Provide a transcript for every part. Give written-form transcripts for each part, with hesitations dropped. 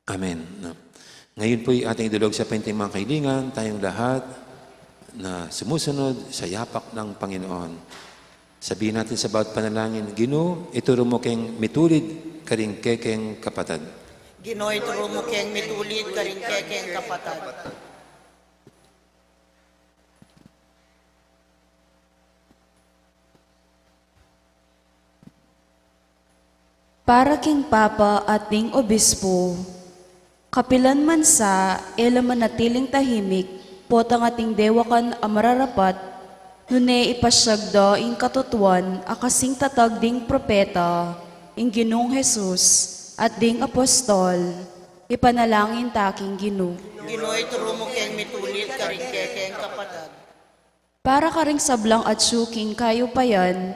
Amen. No. Ngayon po ating idulog sa painting mga kailingan, tayong lahat na sumusunod sa yapak ng Panginoon. Sabihin natin sa bawat panalangin, Ginoo, ituro mo keng mitulid karing kekeng kapatad. Ginoo, ituro mo keng mitulid karing kekeng kapatad. Para king Papa at ning Obispo, kapilan man sa manatiling tahimik, potang ating dewakan amararapat, nune ipasyagda ing katutuan akasing tatag ding propeta, ing Ginoong Jesus at ding apostol, ipanalangin taking Ginoo. Ginoo, ituro mo keng mitulid karing kekeng kapatad. Para karing sablang at syuking kayo pa yan,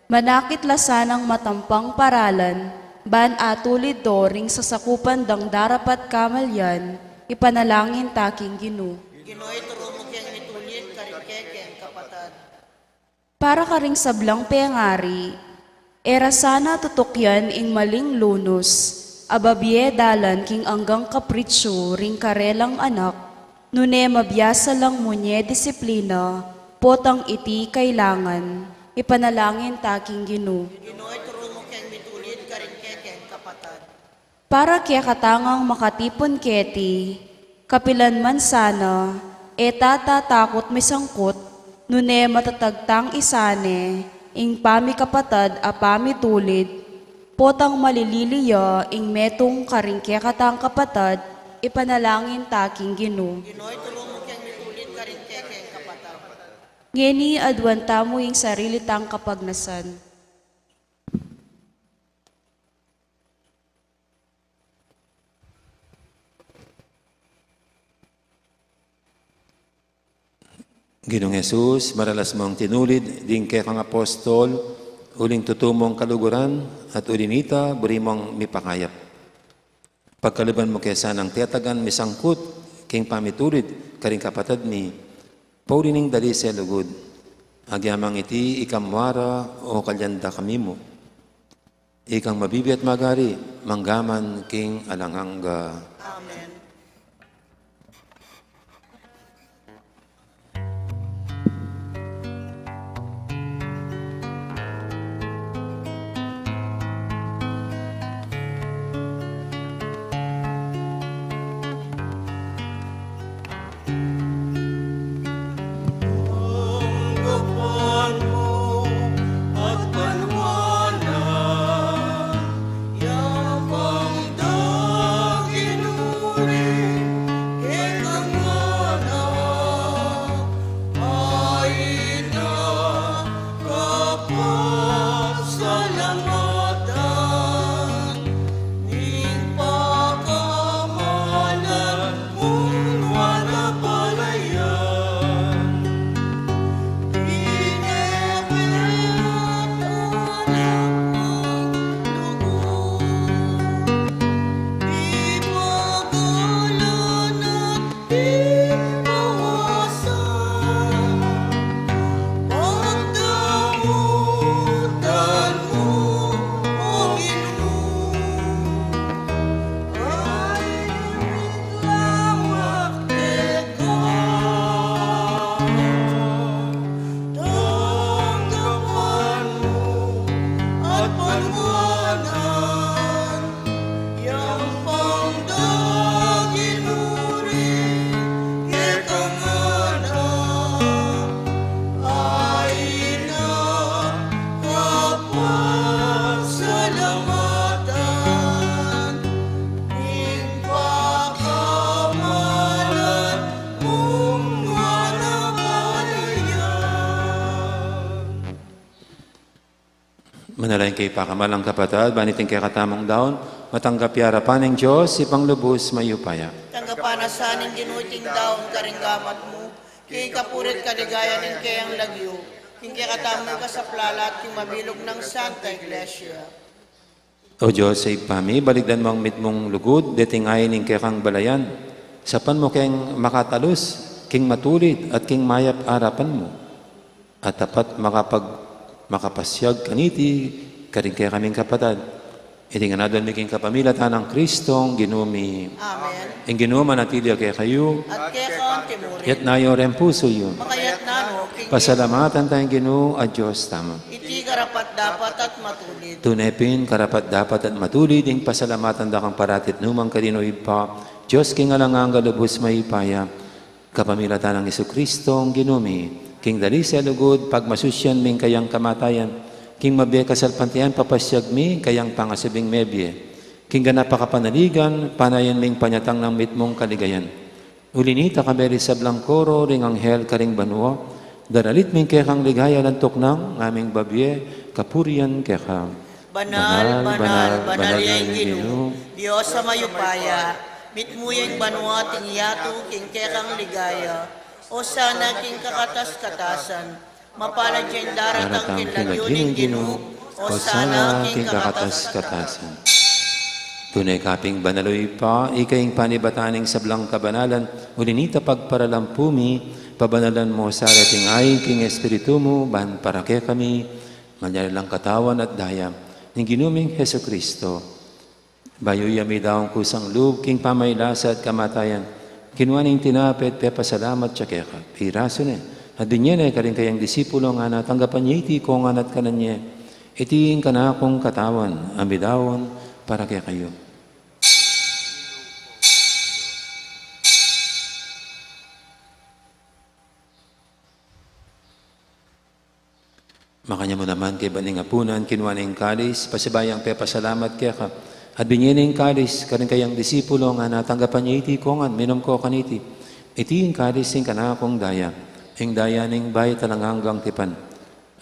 manakit lasanang matampang paralan, ban atulid doring sa sakupan dang darapat kamalyan, ipanalangin taking Ginoo. Ginoo, ituro mo keng mitulid karing kekeng kapatad. Para karing sablang pengari, era sana tutukyan ing maling lunos, ababye dalan king anggang kapritsyo ring karelang anak, nune mabiyasa lang munye disiplina, potang iti kailangan, ipanalangin taking Ginoo. Ginoo, ituro mo keng mitulid karing kekeng kapatad. Para kaya katangang makatipon keti, kapilan man sana, tatatakot may sangkot, nune matatagtang isane, ing pami kapatad a pami tulid, potang malililiya ing metong karing kaya katang kapatad, ipanalangin taking Ginoo. Ginoo, ituro mo keng mitulid karing kekeng kapatad. Ngeni adwanta mo ing sarili tang kapagnasan. Ginoong Jesus, maralas mong tinulid, ding kekang apostol, uling tutumong kaluguran, at ulinita, buri mong mipakayap. Pagkaluban mo kesa ng tiyatagan, misangkut, king pamitulid, karing kapatad ni, paulining dali sa lugod. Agyamang iti, ikamwara, o kalyanda kami mo. Ikang mabibi at magari, manggaman king alangangga. Amen. Manalayin kay pakamalang kapatad, baniting kay katamong daon, matanggap yarapan ng Diyos, ipanglubos mayupaya. Tanggapanasan ng ginuting daon karing gamat mo, kay kapurit kaligayan ng kayang lagyo, king kaya katamong ka sa plalat, king mabilog ng Santa Iglesia. O Diyos, sa ipami, baligdan mo ang mitmong lugod, detingayin ng kekang balayan. Sapan mo keng makatalus, king matulid, at king mayap arapan mo. At tapat makapasyag kaniti, karing kaya kaming kapatad. Iti nga nadal miking kapamilatan ng Kristong ginumi. Amen. Ang ginuma natilya kay kayo, At kaya kaon timurin. yat nayo rin puso yun. Makayat nano, king Pasalamatan tayong Ginoo at Diyos tama. iti karapat dapat at matulid. Tunepin, karapat dapat at matulid, ing pasalamatan da kang paratit numang kadinoy pa, Diyos king alangang galubos maipaya, kapamilatan ng Isukristo, ginumi, king dali sa lugod, pagmasusyan ming kayang kamatayan, king mabye kasalpantian, papasyag mi, kayang pangasubing mebye, king ganapakapanaligan, panayan ming panyatang ng mitmong kaligayan. Ulinita kaberi sa Blancoro, ring anghel karing banwa, daralit ming kekang ligaya lantok ng aming babye, kapurian keka. Banal, banal, banal yang Ginoo, Diyos sa mayupaya, mitmuyeng banwa tingyato king kekang ligaya, o sana king kakatas-katasan, mapalad yung daratang kinlagyuning Ginoo, o sana king kakatas-katasan. Tunay kaping banaloy pa, ikaying panibataning sablang kabanalan, ulinita pagparalampumi, pabanalan mo sa rating ay king espiritu mo, ban para kaya kami, manyalang katawan at dayam, ng ginuming Heso Kristo. Bayuyami daong kusang loob, king pamaylasa at kamatayan, kinuaning tinapit, pepasalamat siya kaya ka, piraso na, at din yan ay karing kayang disipulo nga na, tanggapan niya iti ko nga nat kananya, iting kanakong katawan, amidawon, para kaya kayo. Makanya mo naman kay baning apunan, kinuha na yung kalis, pasibayang pepasalamat kaya ka. At binyan yung kalis, karing kayang disipulo nga natanggapan niya iti kongan, minom ko kaniti. Iti yung kalis yung kanakong daya, yung daya ng bay talanganggang tipan.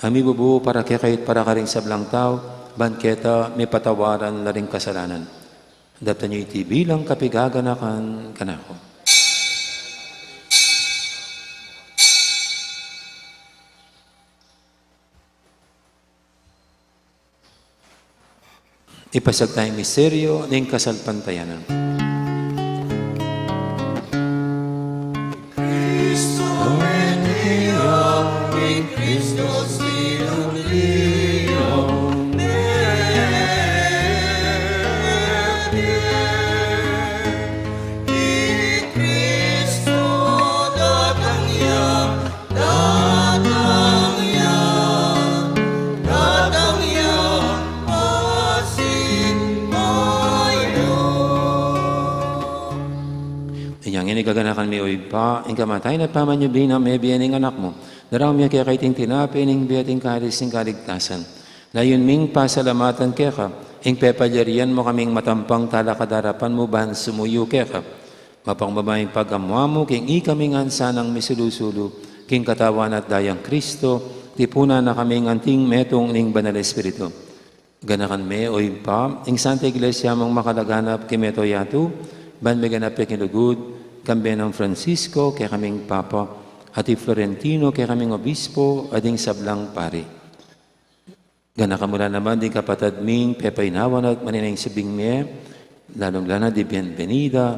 Ami bubu para kaya kahit para karing sablang tao, banketa may patawaran laring kasalanan. Dapta niyo iti bilang kapigaganakan kanako. Ipasag tayong misteryo ng kasalpantayanan. Cristo en Dio, in Cristo silum Dio, in Cristo datang ya, yang ini gaganakan mi oy pa, ing kamatay na pamanyubin na may biyaning anak mo. Darang miya kaya kaiting tinapin, ing biyating kalis, ing kaligtasan. Layon ming pasalamatan kaya ka, ing pepalyarian mo kaming matampang talakadarapan mo ban sumuyo kaya ka. Mapangbabayang pag-amwa mo, king ikaming ansanang misulusulo, king katawan at dayang Kristo, tipuna na kaming anting metong ning banal espiritu. Ganakan me oy pa, ing Santa Iglesia mong makalaganap kimeto yatu, ban may ganap kinugud, kambe ng Francisco, kaya kaming Papa, at Florentino, kaya kaming Obispo, ading sablang pari. Gana kamula naman, di kapatad ming pepainawan at maninang sabing me, lalong lana di bienvenida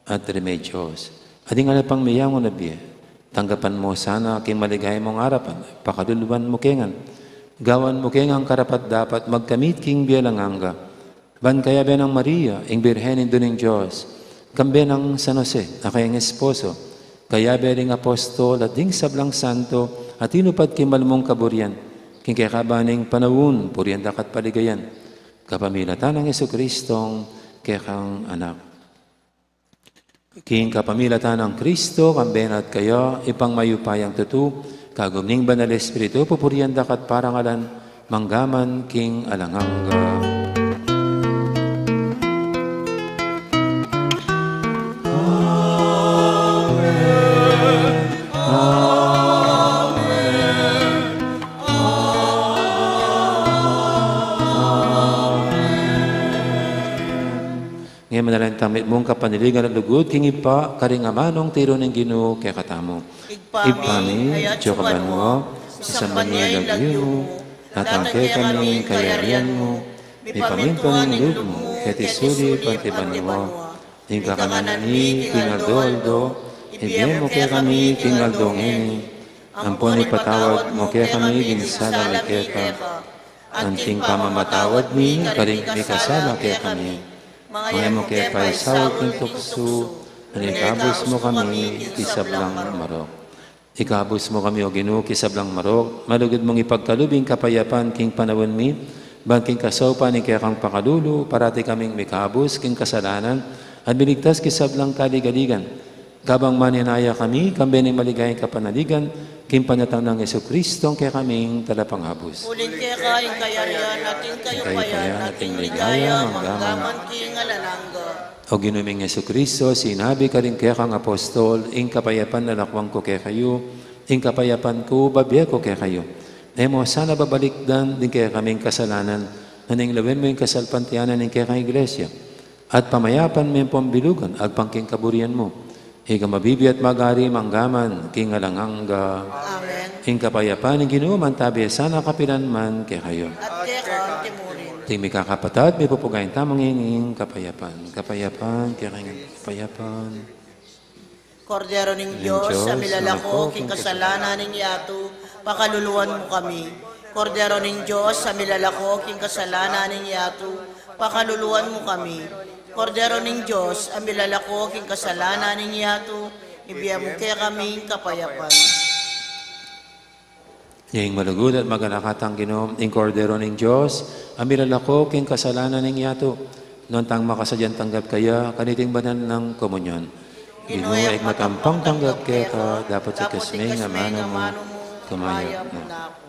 at remedios. Ading alapang mayangon na biye, tanggapan mo sana king maligay mong harapan, pakaluluan mo kengan, gawan mo kengang karapat dapat magkamit king bielanganga, ban kaya be ng Maria, ing birhenin doon ng Diyos, kambe ng San Jose, na kayang esposo, kaya bering apostol at ding sablang santo, at inupad kimalmong kaburian, king kaya kabaning panawun, purian dakat paligayan, kapamilatan ng Jesucristong kaya kang anak. King kapamilatan ng Kristo, kambe at kaya, ipang mayupayang tutu, kagumning banal espiritu, pupurian dakat parangalan, manggaman king alangangga. Ngayon manalang tamit mong kapaniligan at lugod, king ipa, karingamanong tiro ng Ginoo, kaya katamo. Igpami, Diyokaban mo, isaman niya lagyo mo, natangke kami kayarian mo, may paminton ng lug mo, ketisuli pantiban mo, ing kakananan ni king Aldoldo, ibigay mo kaya kami king Aldongeni, ampon ipatawad mo kaya kami ginsala may keta, anting pamamatawad mi, karing mi kasala kaya kami. Mga mo kaya paisaw king tukso, nanikabos mo kami, kisablang marok. Ikabos mo kami o Ginoo kisablang marok, malugod mong ipagkalubing kapayapan king panawon mi, bangking kasopa ni kaya kang pakalulu, parati kaming mikabos king kasalanan, at binigtas kisablang kaligaligan. Kabang maninaya kami, kambening maligayang kapanaligan, king panatang ng Jesu-Kristo, kaya kaming talapanghabos. Uling kaya kain kayarian natin kayo payan, nating ligaya, manggaman king alalangga. O ginuming Jesu-Kristo, sinabi ka rin kaya kang apostol, ing kapayapan na nakwang ko kaya kayo, ing kapayapan ko, babiya ko kaya kayo. Nemo, sana babalikdan din kaya kaming kasalanan, naning lawin mo yung kasalpantianan ng kaya kang iglesia. At pamayapan mo yung pambilugan, agpangking kaburian mo. Higa mabibi at magari manggaman, king alangangga. Amen. Ing kapayapan ng ginuman tabi, sana kapilan man kaya kayo. At kaya ka timurin. Ting may kakapatad, may pupugayin tamang inging kapayapan. Kapayapan, kaya kayong kapayapan. Kordero ng Diyos, sa milalako, king kasalanan ng yato, pakaluluwan mo kami. Kordero ng Diyos, sa milalako, king kasalanan ng yato, pakaluluwan mo kami. Kordero ng Diyos, ang milalako, king kasalanan ng yato, ibiya mo kaya kaming kapayapan. Yung malugod at magalakatang ginom, ing kordero ng Diyos, ang milalako, king kasalanan ng yato, noon tang makasadyan tanggap kaya, kaniting banan ng komunyon. Ginoo ay matampang tanggap kaya ka, dapat sa kasmay nga mano mo, kumayap mo. Salamat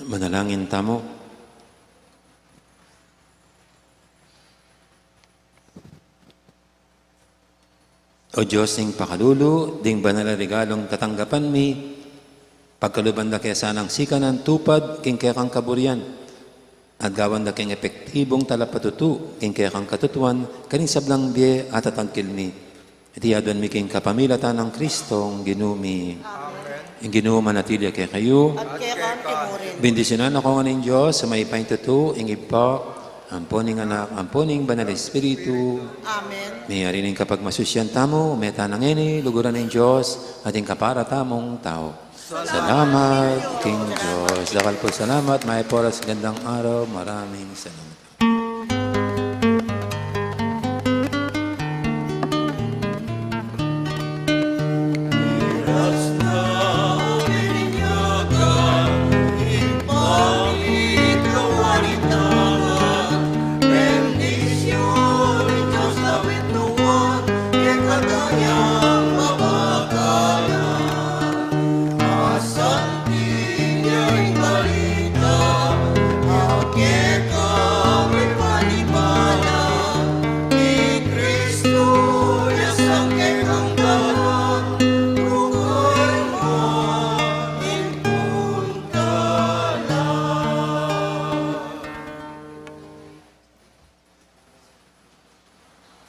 Manalangin tamo. O Diyos ning pakalulu, ding banal na regalong katanggapan mi, pagkaluban da kaya sanang sikanan tupad, king kaya kang kaburian, at gawan da king epektibong talapatutu, king kaya kang katutuan, kaning sablang biye at atangkil mi. Iti aduan mi king kapamilatan ng Kristong ginumi. Ang ginuman natilya kaya kayo. At kaya kang timurin. Bendisyonan ako nga ng Diyos sa may paintutu, ing ipa, amponing anak, amponing banal Espiritu. Amen. Mayari ning kapag masusyan tamo, meta nang ini, luguran ng Diyos, ating kapara tamong tao. Salamat, King Diyos. Dakal po salamat, may poras gandang araw, maraming salamat.